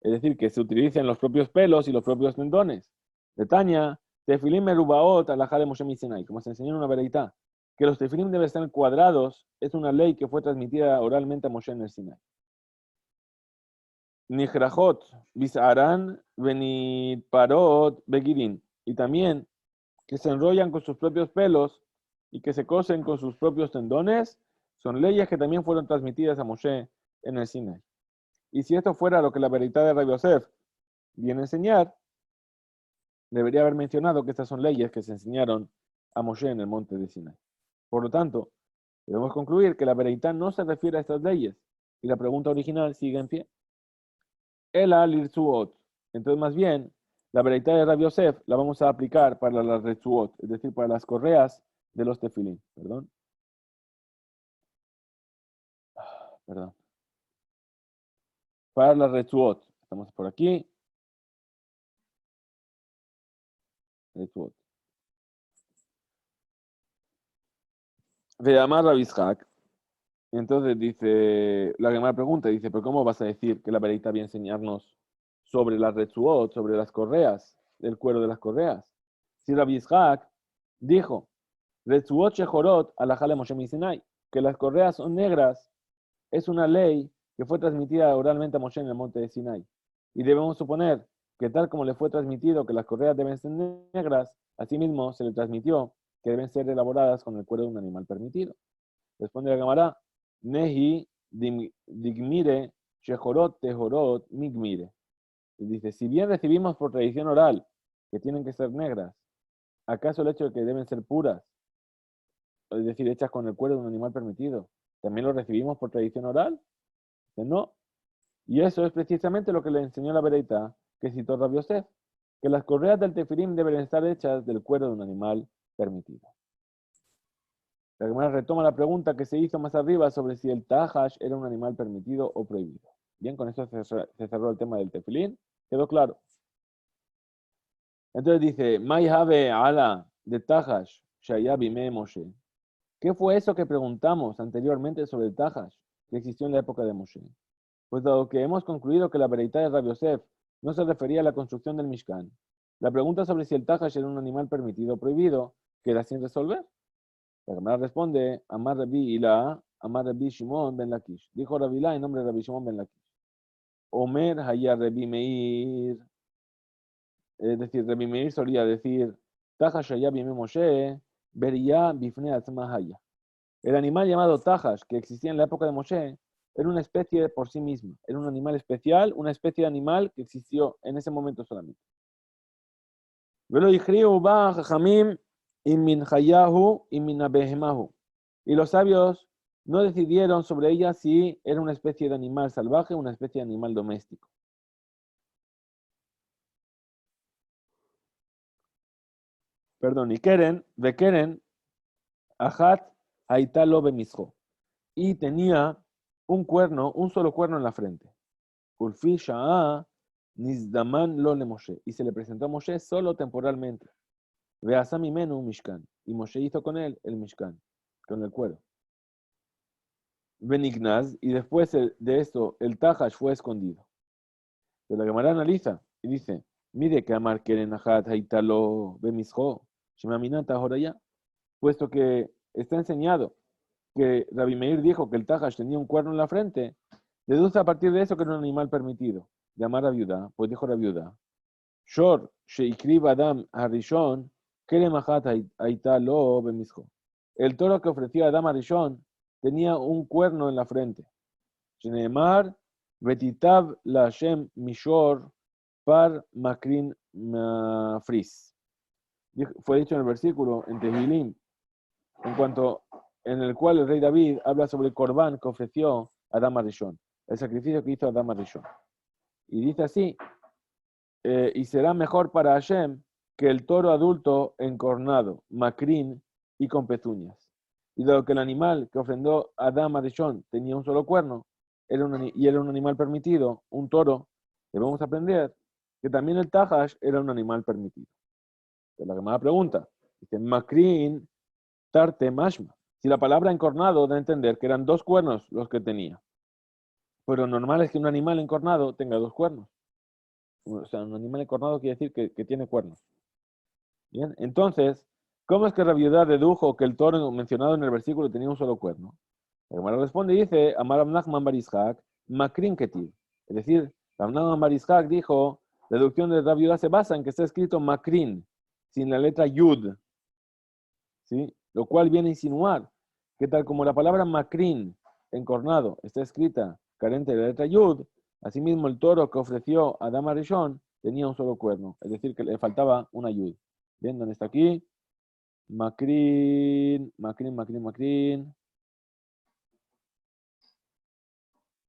es decir, que se utilicen los propios pelos y los propios tendones. De Tania, tefilim merubaot alajá de Moshe Misinai, como se enseñó en una vereitá, que los tefilim deben estar cuadrados, es una ley que fue transmitida oralmente a Moshe en el Sinai. Nihrajot bis'aran venitparot begidin, y también que se enrollan con sus propios pelos y que se cosen con sus propios tendones, son leyes que también fueron transmitidas a Moshe en el Sinai. Y si esto fuera lo que la vereitá de Rabbi Yosef viene a enseñar, debería haber mencionado que estas son leyes que se enseñaron a Moshe en el monte de Sinai. Por lo tanto, debemos concluir que la vereitá no se refiere a estas leyes y la pregunta original sigue en pie. Ela lirzuot. Entonces, más bien, la vereitá de Rabbi Yosef la vamos a aplicar para las retzuot, es decir, para las correas de los tefilín. Perdón. Para las retzuot. Estamos por aquí. Retzuot. Veamar Rabbi Ishak. Entonces dice, la Gemara pregunta, dice, pero ¿cómo vas a decir que la vereita viene a enseñarnos sobre las retzuot, sobre las correas, el cuero de las correas? Si Rabbi Ishak dijo, retzuot shechorot alajale Moshe Sinai, que las correas son negras, es una ley que fue transmitida oralmente a Moshe en el monte de Sinai. Y debemos suponer que tal como le fue transmitido que las correas deben ser negras, asimismo se le transmitió que deben ser elaboradas con el cuero de un animal permitido. Responde la Gemara, Nehi digmire shehorot tehorot migmire. Dice, si bien recibimos por tradición oral que tienen que ser negras, ¿acaso el hecho de que deben ser puras, es decir, hechas con el cuero de un animal permitido, también lo recibimos por tradición oral? Que no. Y eso es precisamente lo que le enseñó la Bereitá que citó Rabbi Yosef, que las correas del tefilim deben estar hechas del cuero de un animal permitido. La Gemara retoma la pregunta que se hizo más arriba sobre si el tahash era un animal permitido o prohibido. Bien, con eso se cerró el tema del tefilín. Quedó claro. Entonces dice, Mai have ala de tahash shayabime Moshe. ¿Qué fue eso que preguntamos anteriormente sobre el tahash que existió en la época de Moshe? Pues dado que hemos concluido que la vereitá de Rabbi Yosef no se refería a la construcción del Mishkan, la pregunta sobre si el tahash era un animal permitido o prohibido queda sin resolver. La Gemara responde, Amar Rabbi Ila, Amar Rabbi Shimon ben Lakish. Dijo Rabbi Ila en nombre de Rabbi Shimon ben Lakish. Omer Haya Rabbi Meir. Es decir, Rabbi Meir solía decir, Tahash Haya Bime Moshe, Beria Bifne Atzma Haya. El animal llamado Tahash, que existía en la época de Moshe, era una especie por sí misma. Era un animal especial, una especie de animal que existió en ese momento solamente. Velo Yichriu Ba Jajamim Imin Hayahu Imin Abehemahu. Y los sabios no decidieron sobre ella si era una especie de animal salvaje o una especie de animal doméstico. Perdón, y Keren, Ajat Haitalo Bemisjo. Y tenía un cuerno, un solo cuerno en la frente. Ulfi Sha'a Nizdaman lo le Moshe. Y se le presentó a Moshe solo temporalmente. Veasami Menu Mishkan. Y Moshe hizo con él el Mishkan, con el cuero. Benignaz, y después de esto, el Tahash fue escondido. Pero la Gemara analiza y dice: mire que Amar Keren Ahat Haitalo Bemisho, Shemaminata Horaya, puesto que está enseñado que Rabbi Meir dijo que el Tahash tenía un cuerno en la frente, deduce a partir de eso que era un animal permitido. Llamar a viuda, pues dijo la viuda: Shor Sheikriv Adam Harishon, Keren Ahat Haitalo Bemisho. El toro que ofreció a Adam Harishon tenía un cuerno en la frente. Shneemar, Betitav la Hashem Mishor par Makrin Fris. Fue dicho en el versículo en Tehilim, en el cual el rey David habla sobre el Corbán que ofreció a Adam Arishon, el sacrificio que hizo Adam Arishon. Y dice así: y será mejor para Hashem que el toro adulto encornado, Makrin y con pezuñas. Y dado que el animal que ofrendó Adam Arishon tenía un solo cuerno, era un animal permitido, un toro, debemos aprender que también el Tahash era un animal permitido. Entonces, la Gemara pregunta, dice: Makrin tarte mashma. Si la palabra encornado da a entender que eran dos cuernos los que tenía. Pero normal es que un animal encornado tenga dos cuernos. O sea, un animal encornado quiere decir que tiene cuernos. Bien, entonces, ¿cómo es que la viuda dedujo que el toro mencionado en el versículo tenía un solo cuerno? La Gemara responde y dice: Amar Rav Nachman bar Yitzhak, Makrin ketiv. Es decir, Rav Nachman bar Yitzhak dijo: la deducción de la viuda se basa en que está escrito Makrin, sin la letra Yud. ¿Sí? Lo cual viene a insinuar que tal como la palabra Makrin, encornado, está escrita carente de la letra Yud, asimismo el toro que ofreció a Adam Arishon tenía un solo cuerno, es decir, que le faltaba una Yud. ¿Bien? ¿Dónde está aquí? Makrin, Makrin, Makrin, Makrin.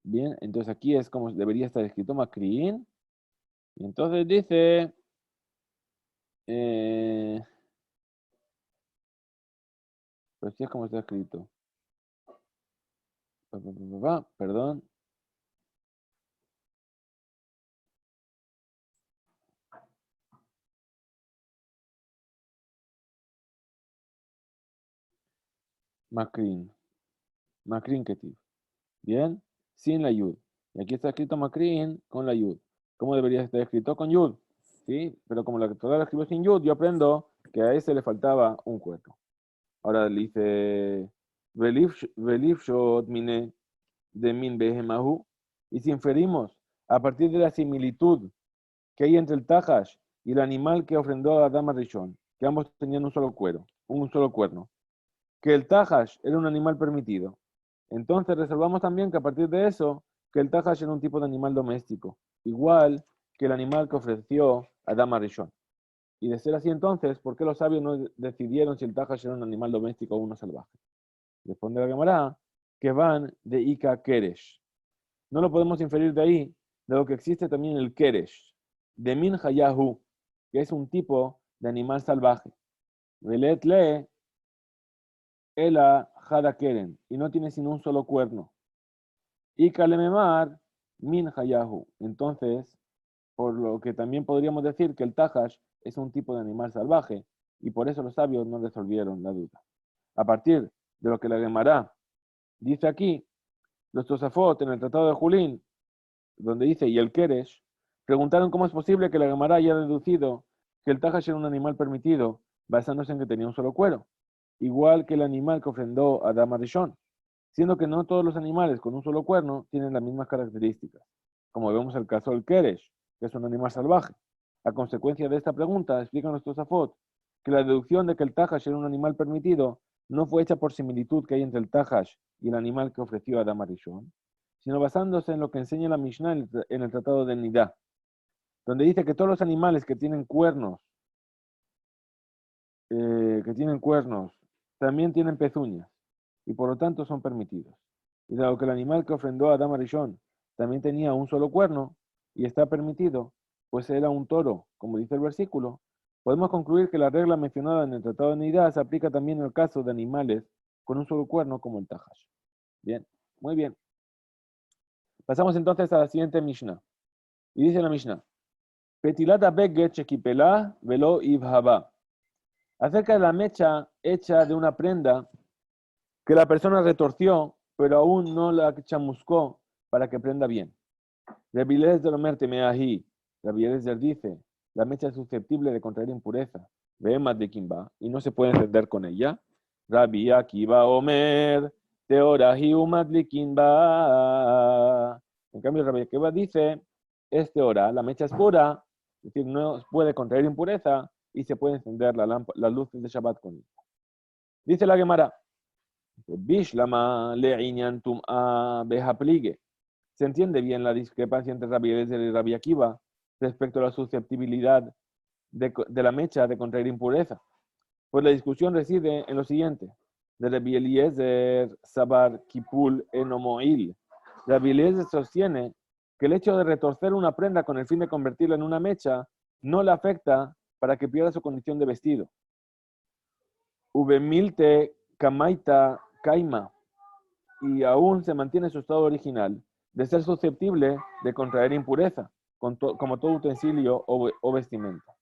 Bien, entonces aquí es como debería estar escrito Makrin. Y entonces dice, pues sí es como está escrito. Perdón. Makrin. Makrin Ketiv. Bien, sin la yud. Y aquí está escrito Makrin con la yud. ¿Cómo debería estar escrito? Con yud. ¿Sí? Pero como la Torah lo escribió sin yud, yo aprendo que a ese le faltaba un cuerno. Ahora le dice, Velif shot mine de min behemahu. Y si inferimos a partir de la similitud que hay entre el Tahash y el animal que ofrendó a Adam Rishon, que ambos tenían un solo cuerno, que el Tahash era un animal permitido. Entonces resolvamos también que a partir de eso, que el Tahash era un tipo de animal doméstico, igual que el animal que ofreció Adam Rishon. Y de ser así entonces, ¿por qué los sabios no decidieron si el Tahash era un animal doméstico o uno salvaje? Responde la Gemara que van de Ika Keresh. No lo podemos inferir de ahí, de lo que existe también el Keresh, de Min Hayahu, que es un tipo de animal salvaje. Velet le Ela Hada Keren, y no tiene sino un solo cuerno. Y Kalememar Min Hayahu. Entonces, por lo que también podríamos decir que el Tahash es un tipo de animal salvaje, y por eso los sabios no resolvieron la duda. A partir de lo que la Gemara dice aquí, los Tosafot en el Tratado de Julín, donde dice y el Keresh, preguntaron cómo es posible que la Gemara haya deducido que el Tahash era un animal permitido, basándose en que tenía un solo cuero, igual que el animal que ofrendó a Adam Arishon, siendo que no todos los animales con un solo cuerno tienen las mismas características, como vemos el caso del Keresh, que es un animal salvaje. A consecuencia de esta pregunta, explican los Tosafot que la deducción de que el Tahash era un animal permitido no fue hecha por similitud que hay entre el Tahash y el animal que ofreció a Adam Arishon, sino basándose en lo que enseña la Mishnah en el Tratado de Nidá, donde dice que todos los animales que tienen cuernos, también tienen pezuñas, y por lo tanto son permitidos. Y dado que el animal que ofrendó a Adam Arishon también tenía un solo cuerno, y está permitido, pues era un toro, como dice el versículo, podemos concluir que la regla mencionada en el Tratado de Nidá se aplica también en el caso de animales con un solo cuerno como el Tahash. Bien, muy bien. Pasamos entonces a la siguiente Mishnah. Y dice la Mishnah, Petilata beget shekipelá velo ibhaba. Acerca de la mecha hecha de una prenda que la persona retorció, pero aún no la chamuscó para que prenda bien. Rabbi Eliezer Omer temeahi. Rabbi Eliezer dice, la mecha es susceptible de contraer impureza. Veemat de kimba, y no se puede encender con ella. Rabbi Akiva Omer, teorahi umat kimba. En cambio, Rabbi Akiva dice, es teora, la mecha es pura, es decir, no puede contraer impureza y se puede encender las luces de Shabbat con ella. Dice la Gemara, Bishlama le'inyan tum'a behaplige. Se entiende bien la discrepancia entre Rabbi Eliezer y Rabbi Akiva respecto a la susceptibilidad de la mecha de contraer impureza. Pues la discusión reside en lo siguiente. De Rabbi Eliezer sabar kipul enomoil. Rabbi Eliezer sostiene que el hecho de retorcer una prenda con el fin de convertirla en una mecha no le afecta para que pierda su condición de vestido. Ubemilte kamaita kaima. Y aún se mantiene su estado original de ser susceptible de contraer impureza, como todo utensilio o vestimenta.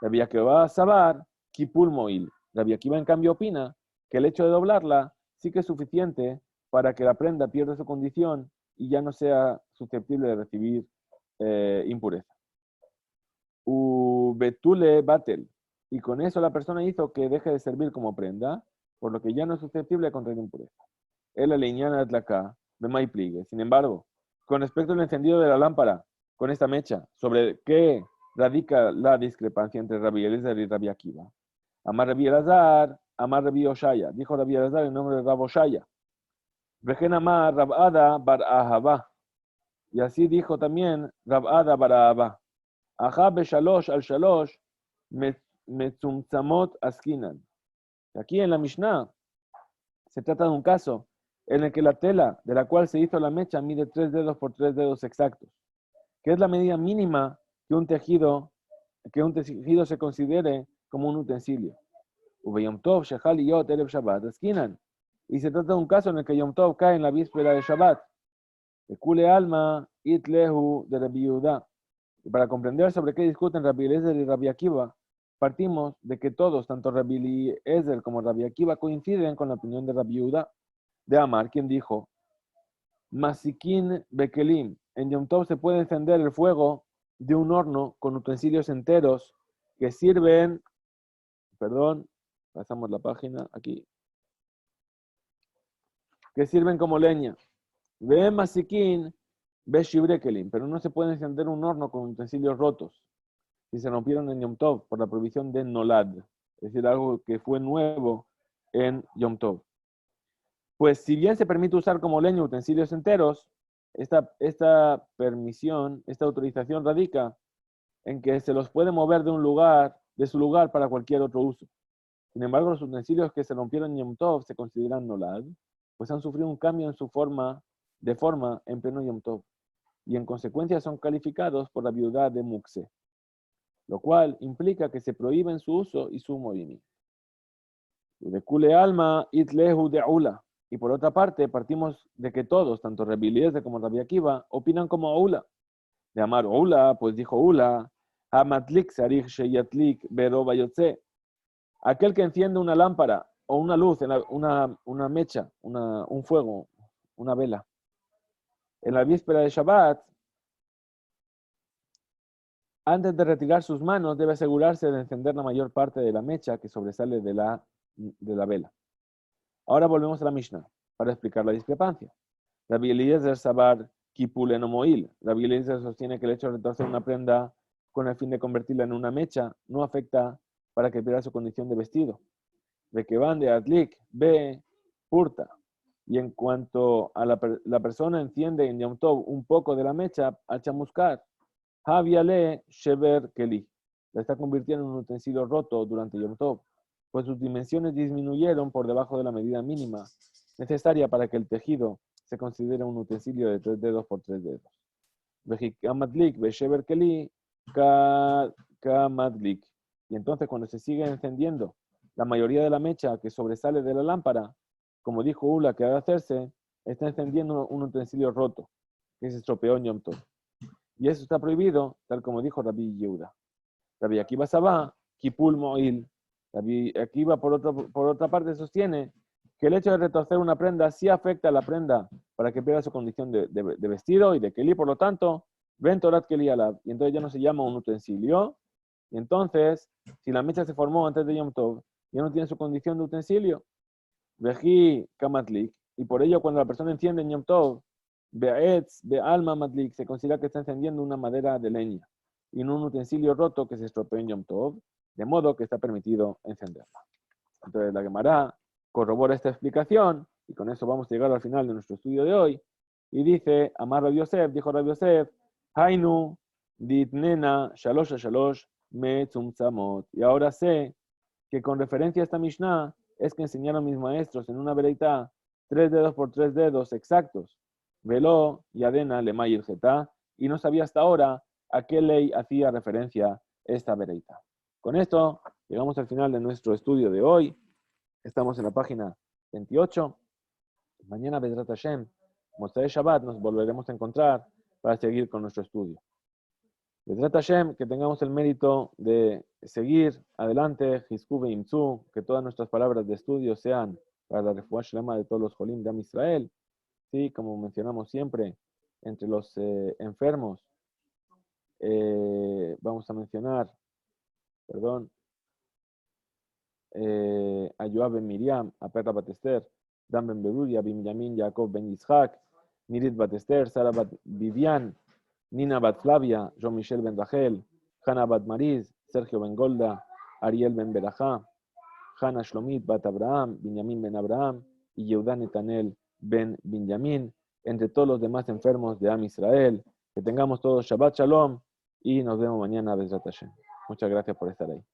Rabbi Akiva sabar kipul moil. Rabbi Akiva en cambio opina que el hecho de doblarla sí que es suficiente para que la prenda pierda su condición y ya no sea susceptible de recibir impureza. Betule batel. Y con eso la persona hizo que deje de servir como prenda, por lo que ya no es susceptible de contraer impureza. El aliñana atlaca, bemay pligue. Sin embargo, con respecto al encendido de la lámpara, con esta mecha, sobre qué radica la discrepancia entre Rabbi Eliezer y Rabbi Akiva. Amar Rabbi Elazar, Amar Rabbi Oshaya. Dijo Rabbi Elazar en nombre de Rabbi Oshaya. Vejen Amar Rabada bar Ahava. Y así dijo también Rabada bar Ahava. Ajá beshalosh al shalosh metzumtzamot askinan. Aquí en la Mishnah se trata de un caso en el que la tela de la cual se hizo la mecha mide 3 dedos por 3 dedos exactos, que es la medida mínima que un tejido se considere como un utensilio. Y se trata de un caso en el que Yom Tov cae en la víspera de Shabbat. De Kule Alma, Itlehu de Rabbi Yehuda. Y para comprender sobre qué discuten Rabbi Eliezer y Rabbi Akiva, partimos de que todos, tanto Rabbi Eliezer como Rabbi Akiva, coinciden con la opinión de Rabbi Yehuda, de Amar, quien dijo, Masikin Bekelim, en Yom Tov se puede encender el fuego de un horno con utensilios enteros que sirven, pasamos la página aquí, que sirven como leña. Ve Masikin Beshibrekelim, pero no se puede encender un horno con utensilios rotos si se rompieron en Yom Tov por la prohibición de Nolad, es decir, algo que fue nuevo en Yom Tov. Pues si bien se permite usar como leña utensilios enteros, esta permisión, esta autorización radica en que se los puede mover de su lugar para cualquier otro uso. Sin embargo, los utensilios que se rompieron en Yom Tov se consideran nolad, pues han sufrido un cambio en su forma en pleno Yom Tov, y en consecuencia son calificados por la viudad de Mukse, lo cual implica que se prohíben su uso y su movimiento. De Kule Alma, Itlehu de Ula. Y por otra parte, partimos de que todos, tanto Rabbi Eliezer como Rabbi Akiva, opinan como Ula. De Amar Ula, pues dijo Ula, Hamatlik sarich sheyatlik beroba yotze. Aquel que enciende una lámpara o una luz, una mecha, un fuego, una vela, en la víspera de Shabbat, antes de retirar sus manos, debe asegurarse de encender la mayor parte de la mecha que sobresale de la vela. Ahora volvemos a la Mishnah para explicar la discrepancia. Rabbi Eliezer sabar kipul enomoil. Rabbi Eliezer sostiene que el hecho de retorcer una prenda con el fin de convertirla en una mecha no afecta para que pierda su condición de vestido. De que van de adlik, be, purta. Y en cuanto a la persona enciende en Yom Tov un poco de la mecha al chamuscar, Haviale sheber keli. La está convirtiendo en un utensilio roto durante Yom Tov, pues sus dimensiones disminuyeron por debajo de la medida mínima necesaria para que el tejido se considere un utensilio de 3 dedos por 3 dedos. Vejikamadlik besheber keli kamadlik. Y entonces cuando se sigue encendiendo la mayoría de la mecha que sobresale de la lámpara, como dijo Ula que ha de hacerse, está encendiendo un utensilio roto. que se estropeó en Yom Tov. Y eso está prohibido, tal como dijo Rabbi Yehuda. Rabbi Akiva Sabá, Kipul Mo'il. Rabbi Akiva, por otra parte, sostiene que el hecho de retorcer una prenda sí afecta a la prenda para que pierda su condición de vestido y de keli, por lo tanto, ven Torat Keli Alab, y entonces ya no se llama un utensilio, y entonces, si la mecha se formó antes de Yom Tov, ya no tiene su condición de utensilio. Veji Kamatlik, y por ello cuando la persona enciende en Yom Tov, Be'etz, Be'alma Matlik, se considera que está encendiendo una madera de leña, y no un utensilio roto que se estropeó en Yom Tov, de modo que está permitido encenderla. Entonces la Gemara corrobora esta explicación, y con eso vamos a llegar al final de nuestro estudio de hoy, y dice, Amar Rabbi Yosef, dijo Rabbi Yosef, Hainu ditnena shalosh shalosh me tzumtzamot. Y ahora sé que con referencia a esta Mishnah es que enseñaron mis maestros en una vereitá 3 dedos por 3 dedos exactos. Veló y adena le mayil getá, y no sabía hasta ahora a qué ley hacía referencia esta vereitá. Con esto llegamos al final de nuestro estudio de hoy. Estamos en la página 28. Mañana, Bezrat Hashem, Motzei Shabbat, nos volveremos a encontrar para seguir con nuestro estudio. Bezrat Hashem, que tengamos el mérito de seguir adelante, Hizku ve'imtzu, que todas nuestras palabras de estudio sean para la refuah shlema de todos los jolim de Am Israel. Sí, como mencionamos siempre, entre los enfermos, vamos a mencionar, a Yoab ben Miriam, a Perra bat Esther, Dan ben Beruria, Binyamin, Jacob ben Yitzhak, Nirit bat Esther, Sara bat Vivian, Nina bat Flavia, Jean-Michel ben Rachel, Hannah bat Mariz, Sergio ben Golda, Ariel ben Berajá, Hannah Shlomit bat Abraham, Binyamin ben Abraham y Yehuda Netanel ben Binyamin, entre todos los demás enfermos de Am Israel. Que tengamos todos Shabbat Shalom y nos vemos mañana, Bezrat Hashem. Muchas gracias por estar ahí.